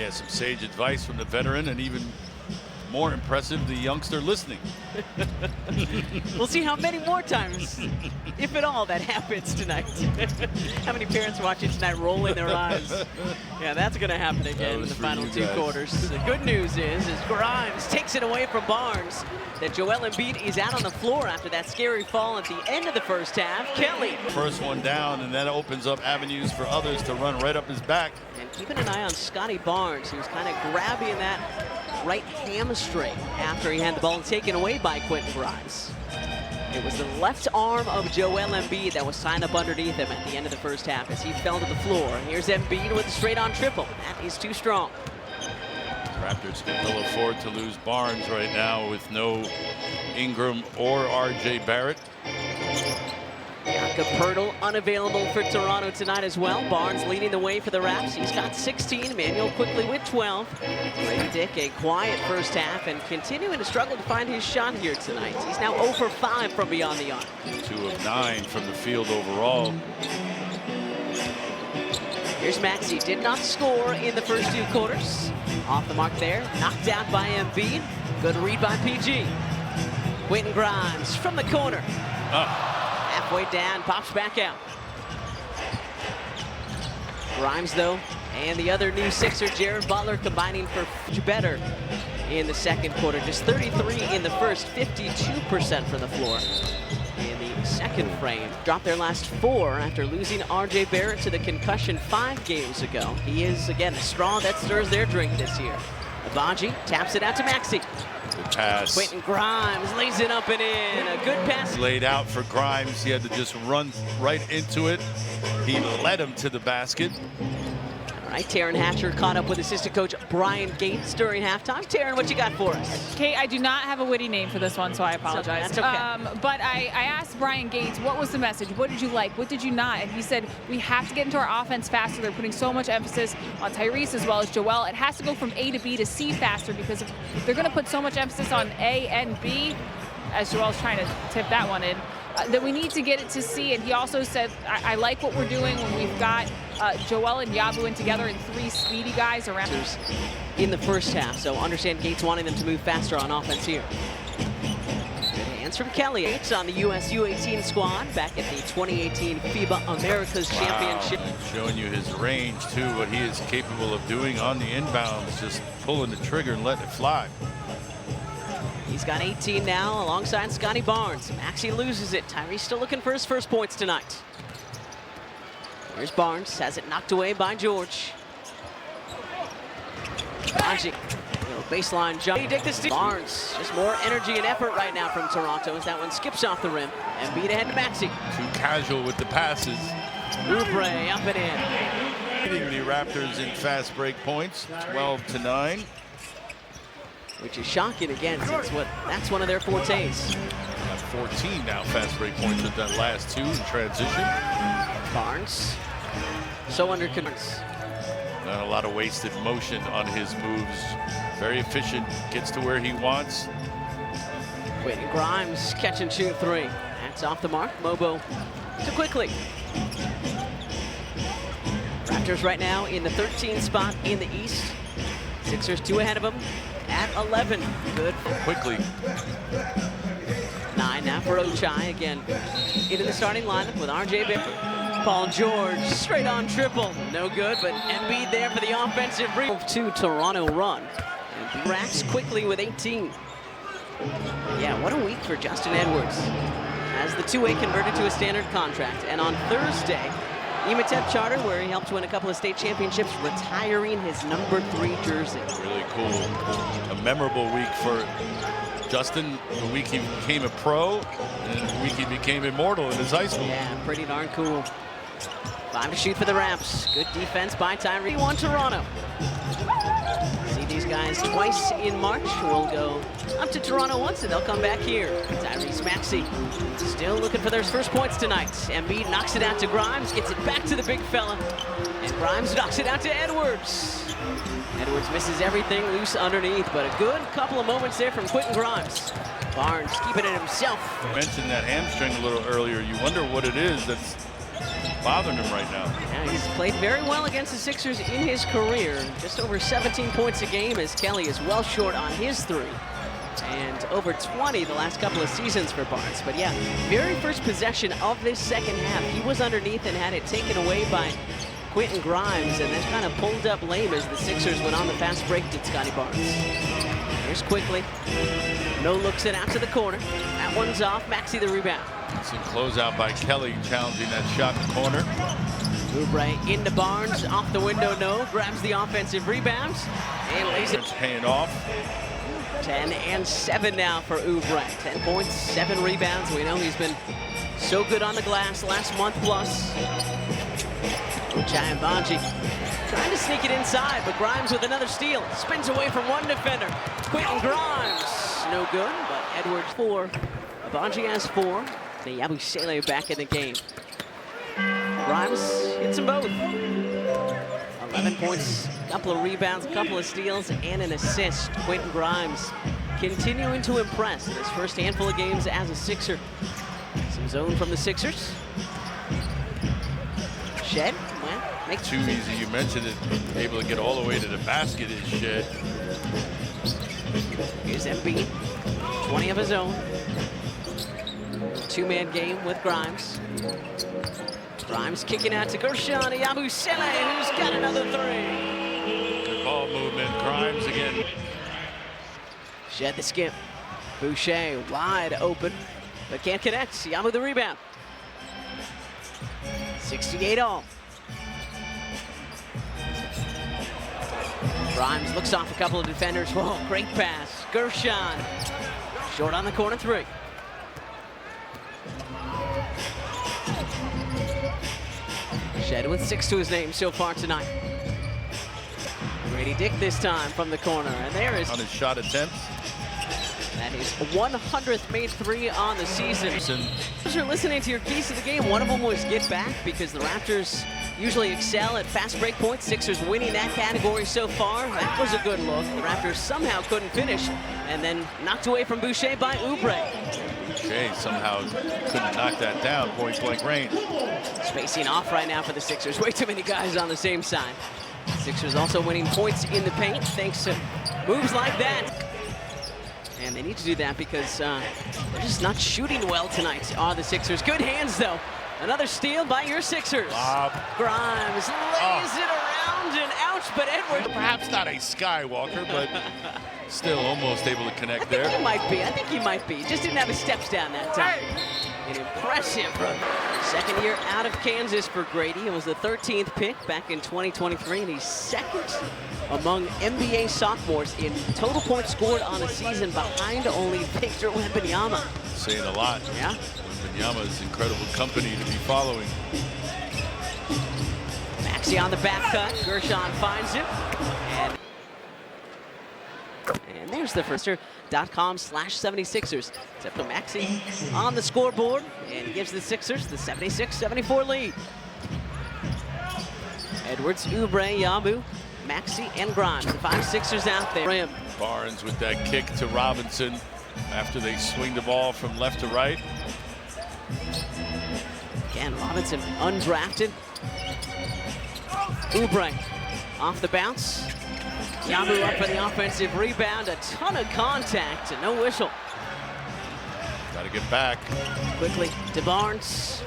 Yeah, some sage advice from the veteran, and even more impressive, the youngster listening. We'll see how many more times, if at all, that happens tonight. How many parents watching tonight rolling their eyes? Yeah, that's going to happen again in the final two quarters. The good news is Grimes takes it away from Barnes, that Joel Embiid is out on the floor after that scary fall at the end of the first half. Kelly. First one down, and that opens up avenues for others to run right up his back. And keeping an eye on Scotty Barnes, he was kind of grabbing that right hamstring after he had the ball taken away by Quentin Grimes. It was the left arm of Joel Embiid that was signed up underneath him at the end of the first half as he fell to the floor. Here's Embiid with a straight-on triple. That is too strong. Raptors can ill afford to lose Barnes right now with no Ingram or R.J. Barrett. Jakob Poeltl unavailable for Toronto tonight as well. Barnes leading the way for the Raps. He's got 16. Manuel quickly with 12. Grady Dick, a quiet first half and continuing to struggle to find his shot here tonight. He's now 0 for 5 from beyond the arc. 2 of 9 from the field overall. Here's Maxey. Did not score in the first 2 quarters. Off the mark there. Knocked out by Embiid. Good read by PG. Quentin Grimes from the corner. Halfway down, pops back out. Grimes, though, and the other new Sixer, Jared Butler, combining for better in the second quarter. Just 33 in the first, 52% from the floor in the second frame. Dropped their last 4 after losing R.J. Barrett to the concussion 5 games ago. He is, again, a straw that stirs their drink this year. Abaji taps it out to Maxey. Good pass. Quentin Grimes lays it up and in. A good pass. Laid out for Grimes. He had to just run right into it. He led him to the basket. All right, Taryn Hatcher caught up with assistant coach Brian Gates during halftime. Taryn, what you got for us? Kate, I do not have a witty name for this one, so I apologize. That's okay. But I asked Brian Gates, what was the message? What did you like? What did you not? And he said, we have to get into our offense faster. They're putting so much emphasis on Tyrese as well as Joel. It has to go from A to B to C faster, because if they're going to put so much emphasis on A and B, as Joel's trying to tip that one in, that we need to get it to C. And he also said, I like what we're doing when we've got Joel and Yabu in together and 3 speedy guys around. In the first half, so understand Gates wanting them to move faster on offense here. Good hands from Kelly. Gates on the US U18 squad back at the 2018 FIBA Americas Championship. Showing you his range too, what he is capable of doing on the inbounds, just pulling the trigger and letting it fly. He's got 18 now alongside Scotty Barnes. Maxey loses it. Tyrese still looking for his first points tonight. Here's Barnes, has it knocked away by George. Magic, baseline jump. Barnes, just more energy and effort right now from Toronto as that one skips off the rim. And beat ahead to Maxey. Too casual with the passes. Oubre up and in. Leading the Raptors in fast break points, 12-9. Which is shocking again, since that's one of their fortes. Got 14 now fast break points with that last 2 in transition. Barnes, so under control. Not a lot of wasted motion on his moves. Very efficient, gets to where he wants. Quentin Grimes, catch and shoot 3. That's off the mark. Mobo too quickly. Raptors right now in the 13th spot in the East. Sixers 2 ahead of them at 11. Good. Quickly. 9 now for Ochai again. Into the starting lineup with R.J. Barrett. Paul George, straight on triple. No good, but Embiid there for the offensive rebound. 2 Toronto run. And Raps quickly with 18. Yeah, what a week for Justin Edwards. As the 2-way converted to a standard contract. And on Thursday, Ematep Charter, where he helped win a couple of state championships, retiring his number 3 jersey. Really cool. A memorable week for Justin. The week he became a pro, and the week he became immortal in his high school. Yeah, pretty darn cool. 5 to shoot for the Raps. Good defense by Tyrese. 1 Toronto. See these guys twice in March. We'll go up to Toronto once, and they'll come back here. Tyrese Maxey still looking for their first points tonight. Embiid knocks it out to Grimes, gets it back to the big fella, and Grimes knocks it out to Edwards. Edwards misses everything loose underneath, but a good couple of moments there from Quentin Grimes. Barnes keeping it himself. I mentioned that hamstring a little earlier. You wonder what it is that's bothering him right now. Yeah, he's played very well against the Sixers in his career. Just over 17 points a game as Kelly is well short on his three. And over 20 the last couple of seasons for Barnes. But yeah, very first possession of this second half, he was underneath and had it taken away by Quentin Grimes, and then kind of pulled up lame as the Sixers went on the fast break to Scotty Barnes. Here's quickly. No looks it out to the corner. That one's off. Maxey the rebound. Some closeout by Kelly challenging that shot in the corner. Oubre into Barnes. Off the window, no. Grabs the offensive rebounds and lays it. It's paying off. 10 and 7 now for Oubre. 10 points, 7 rebounds. We know he's been so good on the glass last month plus. Ochai Agbaji trying to sneak it inside, but Grimes with another steal. Spins away from one defender. Quentin Grimes, no good, but Edwards 4. Agbaji has 4. The Yabusele back in the game. Grimes hits them both. 11 points, a couple of rebounds, a couple of steals, and an assist. Quentin Grimes continuing to impress in his first handful of games as a Sixer. Some zone from the Sixers. Shed, well, makes Too easy, you mentioned it. Able to get all the way to the basket is Shed. Here's Embiid, 20 of his own. Two-man game with Grimes. Grimes kicking out to Gershon Yabusele, who's got another three. Good ball movement. Grimes again. Shed the skip. Boucher wide open, but can't connect. Yabu the rebound. 68 all. Grimes looks off a couple of defenders. Whoa, great pass. Gershon. Short on the corner three. Shed with 6 to his name so far tonight. Grady Dick this time from the corner. And there is On his shot attempts. that is 100th made 3 on the season. As you're listening to your keys to the game, one of them was get back because the Raptors usually excel at fast break points. Sixers winning that category so far. That was a good look. The Raptors somehow couldn't finish and then knocked away from Boucher by Oubre. Boucher somehow couldn't knock that down. Point blank range. Spacing off right now for the Sixers. Way too many guys on the same side. Sixers also winning points in the paint thanks to moves like that. And they need to do that because they're just not shooting well tonight, are the Sixers. Good hands, though. Another steal by your Sixers. Lob. Grimes lays it around and ouch, but Edwards. Perhaps not a Skywalker, but still almost able to connect I think there. he might be. I think he might be. Just didn't have his steps down that time. An impressive run. Second year out of Kansas for Grady. It was the 13th pick back in 2023, and he's second among NBA sophomores in total points scored on a season behind only Victor Wembanyama. Saying a lot. Yeah. Wembanyama is incredible company to be following. Maxey on the back cut. Gershon finds him. And there's the firster.com/76ers. Except for Maxey on the scoreboard, and he gives the Sixers the 76-74 lead. Edwards, Oubre, Yabu, Maxey, and Grimes. The 5 Sixers out there. Rim. Barnes with that kick to Robinson after they swing the ball from left to right. Again, Robinson undrafted. Oubre off the bounce. Yabu up for the offensive rebound. A ton of contact and no whistle. Got to get back. Quickly to Barnes.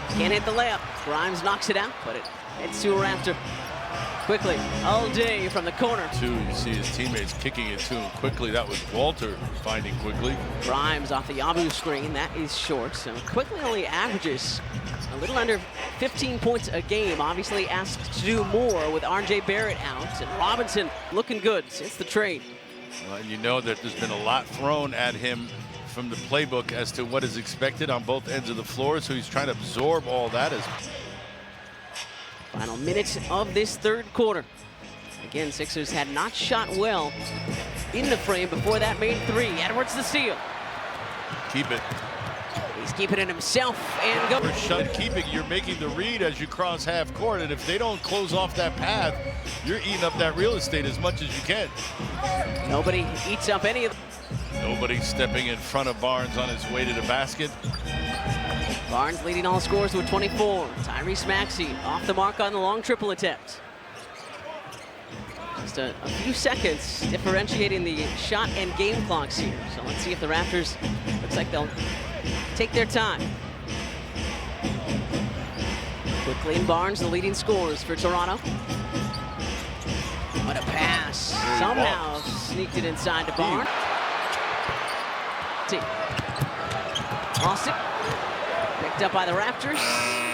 Can't hit the layup. Grimes knocks it out, but it heads to a Raptor. Quickly, all day from the corner. You see his teammates kicking it to him quickly. That was Walter finding quickly. Grimes off the Yabu screen. That is short. So Quickly only averages a little under 15 points a game. Obviously asked to do more with R.J. Barrett out. And Robinson looking good since the trade. Well, you know that there's been a lot thrown at him from the playbook as to what is expected on both ends of the floor. So he's trying to absorb all that. Final minutes of this third quarter. Again, Sixers had not shot well in the frame before that made 3. Edwards the steal. Keep it. He's keeping it himself and go. Keep it. You're making the read as you cross half court, and if they don't close off that path, you're eating up that real estate as much as you can. Nobody eats up any of them. Nobody stepping in front of Barnes on his way to the basket. Barnes leading all scores with 24. Tyrese Maxey off the mark on the long triple attempt. Just a few seconds differentiating the shot and game clocks here. So let's see if the Raptors, looks like they'll take their time. Quickly in Barnes, the leading scorers for Toronto. What a pass. Somehow sneaked it inside to Barnes. Lost it. Picked up by the Raptors.